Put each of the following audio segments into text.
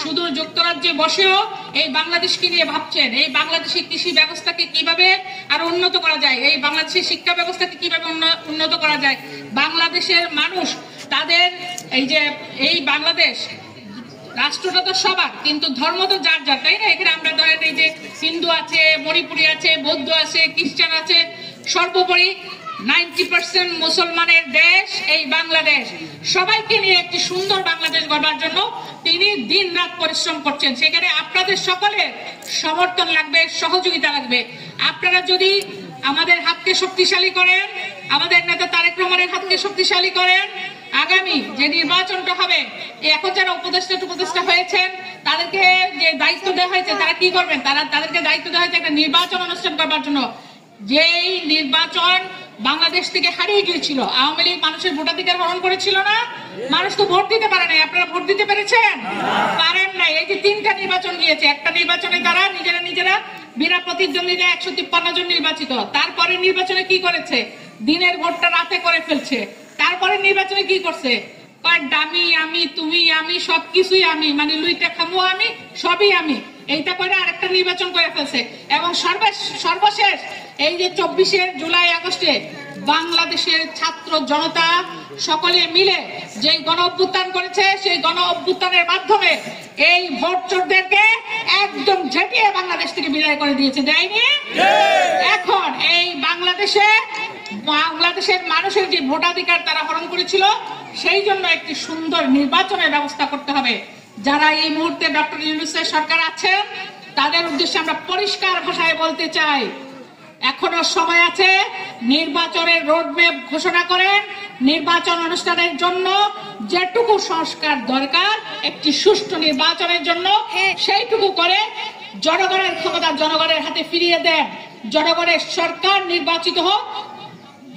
সুদূর যুক্তরাজ্যে বসেও এই বাংলাদেশকে নিয়ে ভাবছেন, এই বাংলাদেশের কৃষি ব্যবস্থাকে কিভাবে আরো উন্নত করা যায়, এই বাংলাদেশের শিক্ষা ব্যবস্থাকে কিভাবে উন্নত করা যায়। বাংলাদেশের মানুষ তাদের এই বাংলাদেশ রাষ্ট্রটা তো সবার, কিন্তু ধর্ম তো যার যার, তাই না? এখানে আমরা ধরেন এই যে হিন্দু আছে, মণিপুরি আছে, বৌদ্ধ আছে, খ্রিস্টান আছে, সর্বোপরি 90% মুসলমানের দেশ এই বাংলাদেশ। সবাইকে নিয়ে একটি সুন্দর বাংলাদেশ গড়ার জন্য তিনি দিন রাত পরিশ্রম করছেন। সেখানে আপনাদের সকলের সমর্থন লাগবে, সহযোগিতা লাগবে। আপনারা যদি আমাদের হাতকে শক্তিশালী করেন, আমাদের নেতা তারেক রহমানের হাতকে শক্তিশালী করেন, আগামী যে নির্বাচনটা হবে, এখন যারা উপদেষ্টা হয়েছেন তাদেরকে যে দায়িত্ব দেওয়া হয়েছে, তারা কি করবেন? তাদেরকে দায়িত্ব দেওয়া হয়েছে একটা নির্বাচন অনুষ্ঠান করবার জন্য। যেই নির্বাচন বাংলাদেশ থেকে হারিয়ে গিয়েছিল, আওয়ামী লীগ মানুষের ভোটাধিকার হরণ করেছিল না, মানুষ তো ভোট দিতে পারে নাই। আপনারা ভোট দিতে পেরেছেন? পারেন নাই। এই যে 3টা নির্বাচন গিয়েছে, একটা নির্বাচনে তারা নিজেরা বিনা প্রতিদ্বন্দ্বিতা 153 জন নির্বাচিত। তারপরে নির্বাচনে কি করেছে? দিনের ভোটটা রাতে করে ফেলছে। তারপরে নির্বাচনে কি করছে? ডামি আমি, তুমি আমি, সবকিছুই আমি, মানে লুইটা খামু আমি, সবই আমি, এইটা করে আরেকটা নির্বাচন করে ফেলছে। এবং সর্বশেষ এই যে 24 জুলাই আগস্টে বাংলাদেশের ছাত্র জনতা সকলে মিলে যে গণ অভ্যুত্থান করেছে, সেই গণ অভ্যুত্থানের মাধ্যমে এই ভোট চোরদেরকে একদম ঝেঁটিয়ে বাংলাদেশ থেকে বিদায় করে দিয়েছে, দেয়নি? এখন এই বাংলাদেশের মানুষের যে ভোটাধিকার তারা হরণ করেছিল, সেই জন্য একটি সুন্দর নির্বাচনের ব্যবস্থা করতে হবে। যারা এই মুহূর্তে ডক্টর ইউনূসের সরকার আছেন, তাদের উদ্দেশ্যে আমরা পরিষ্কার ভাষায় বলতে চাই, এখনো সময় আছে। নির্বাচনের রোডম্যাপ ঘোষণা করেন। নির্বাচন অনুষ্ঠানের জন্য যেটুকু সংস্কার দরকার একটি সুষ্ঠু নির্বাচনের জন্য, সেইটুকু করে জনগণের ক্ষমতা জনগণের হাতে ফিরিয়ে দেন। জনগণের সরকার নির্বাচিত হোক,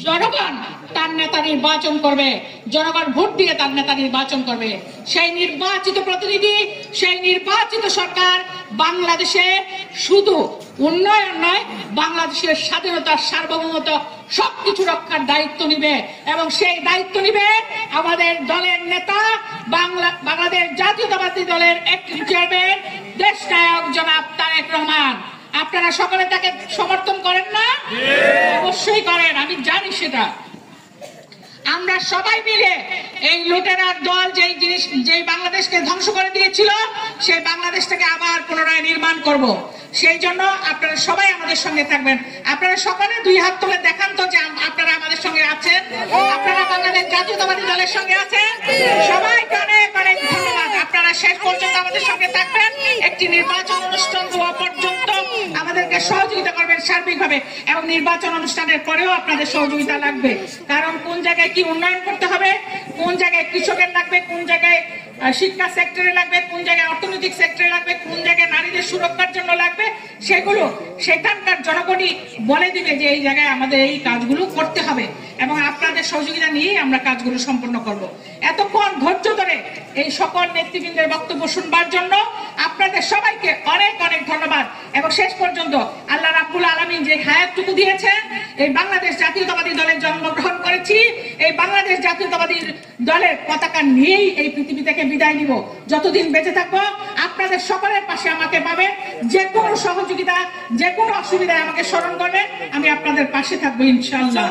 জনগণ তার নেতা নির্বাচন করবে, জনগণ ভোট দিয়ে তার নেতা নির্বাচন করবে। সেই নির্বাচিত প্রতিনিধি, সেই নির্বাচিত সরকার বাংলাদেশে শুধু উন্নয়ন নয়, বাংলাদেশের স্বাধীনতা, সার্বভৌমত্ব সবকিছু রক্ষার দায়িত্ব নিবে। এবং সেই দায়িত্ব নিবে আমাদের দলের নেতা, বাংলাদেশ জাতীয়তাবাদী দলের একটি চেয়ারম্যান, দেশ নায়ক জনাব তারেক রহমান। আপনারা সকলে তাকে সমর্থন করেন না? অবশ্যই করেন, আমি জানি সেটা। আমরা সবাই মিলে এই লুটেরার দল যেই বাংলাদেশকে ধ্বংস করে দিয়েছিল, সেই বাংলাদেশটাকে আবার পুনরায় নির্মাণ করব। সেই জন্য আপনারা সবাই আমাদের সঙ্গে থাকবেন। আপনারা সকলে 2 হাত তুলে দেখান তো যে আপনারা আমাদের সঙ্গে আছেন, আপনারা বাংলাদেশ জাতীয়তাবাদী দলের সঙ্গে আছেন। সবাইকে অনেক অনেক ধন্যবাদ। আপনারা শেষ পর্যন্ত আমাদের সঙ্গে থাকবেন, একটি নির্বাচন অনুষ্ঠান হওয়া পর্যন্ত আমাদেরকে সহযোগিতা করবেন সার্বিকভাবে। এবং নির্বাচন অনুষ্ঠানের পরেও আপনাদের সহযোগিতা লাগবে, কারণ কোন জায়গায় কি উন্নয়ন করতে হবে, কোন জায়গায় কৃষকের লাগবে, কোন জায়গায় শিক্ষা সেক্টরে লাগবে, কোন জায়গায় অর্থনৈতিক সেক্টরে লাগবে, কোন জায়গায় নারীদের সুরক্ষার জন্য লাগবে, সেগুলো সেখানকার জনগণই বলে দিবে যে এই জায়গায় আমাদের এই কাজগুলো করতে হবে। এবং আপনাদের সহযোগিতা নিয়েই আমরা কাজগুলো সম্পন্ন করব। এতক্ষণ ধৈর্য ধরে এই সকল নেতৃবৃন্দের বক্তব্য শুনবার জন্য আপনাদের সবাইকে অনেক অনেক ধন্যবাদ। এবং শেষ পর্যন্ত আল্লাহ রাব্বুল আলামিন যে হায়াতটুকু দিয়েছেন, এই বাংলাদেশ জাতীয়তাবাদী দলের জন্মগ্রহণ করেছি, এই বাংলাদেশ জাতীয়তাবাদী দলের পতাকা নিয়েই এই পৃথিবী থেকে বিদায় নিব। যতদিন বেঁচে থাকবো আপনাদের সকলের পাশে আমাকে পাবেন। যে কোনো সহযোগিতা, যে কোনো অসুবিধায় আমাকে স্মরণ করবেন, আমি আপনাদের পাশে থাকবো ইনশাআল্লাহ।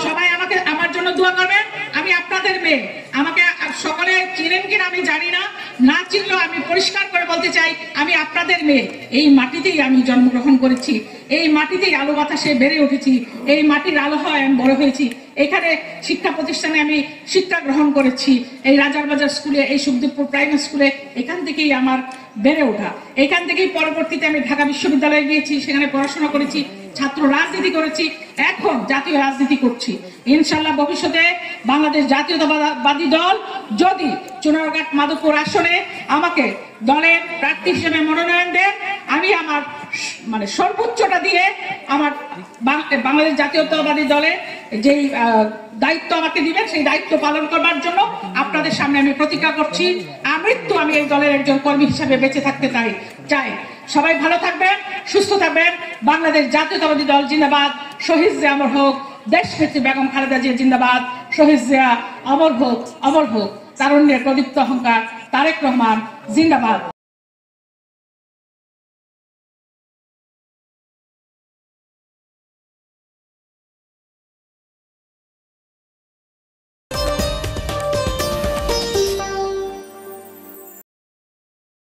সবাই আমার জন্য দোয়া করবেন। আমি আপনাদের মেয়ে, আমাকে সকলে চিনেন কিনা আমি জানি না, না চিনলেও আমি পরিষ্কার করে বলতে চাই, আমি আপনাদের মেয়ে। এই মাটিতেই আমি জন্মগ্রহণ করেছি, এই মাটিতেই আলো বাতাসে বেড়ে উঠেছি, এই মাটির আলো হয় আমি বড় হয়েছি। এখানে শিক্ষা প্রতিষ্ঠানে আমি শিক্ষা গ্রহণ করেছি, এই রাজারবাজার স্কুলে, এই সুখদেবপুর প্রাইমারি স্কুলে, এখান থেকেই আমার বেড়ে ওঠা। এখান থেকেই পরবর্তীতে আমি ঢাকা বিশ্ববিদ্যালয়ে গিয়েছি, সেখানে পড়াশোনা করেছি, ছাত্র রাজনীতি করেছি, এখন জাতীয় রাজনীতি করছি। ইনশাআল্লাহ ভবিষ্যতে বাংলাদেশ জাতীয়তাবাদী দল যদি চুনারঘাট মাধবপুর আসনে আমাকে দলের প্রার্থী হিসেবে মনোনয়ন দেন, আমি আমার সর্বোচ্চটা দিয়ে আমার বাংলাদেশ জাতীয়তাবাদী দলের যেই দায়িত্ব আমাকে দিবেন, সেই দায়িত্ব পালন করবার জন্য আপনাদের সামনে আমি প্রতিজ্ঞা করছি। আমৃত্যু আমি এই দলের একজন কর্মী হিসেবে বেঁচে থাকতে চাই। সবাই ভালো থাকবেন, সুস্থ থাকবেন। বাংলাদেশ জাতীয়তাবাদী দল জিন্দাবাদ। শহীদ জিয়া অমর হোক। দেশনেত্রী বেগম খালেদা জিয়া জিন্দাবাদ। শহীদ জিয়া অমর হোক, অমর হোক। তারুণ্যের প্রদীপ্ত অহংকার তারেক রহমান জিন্দাবাদ।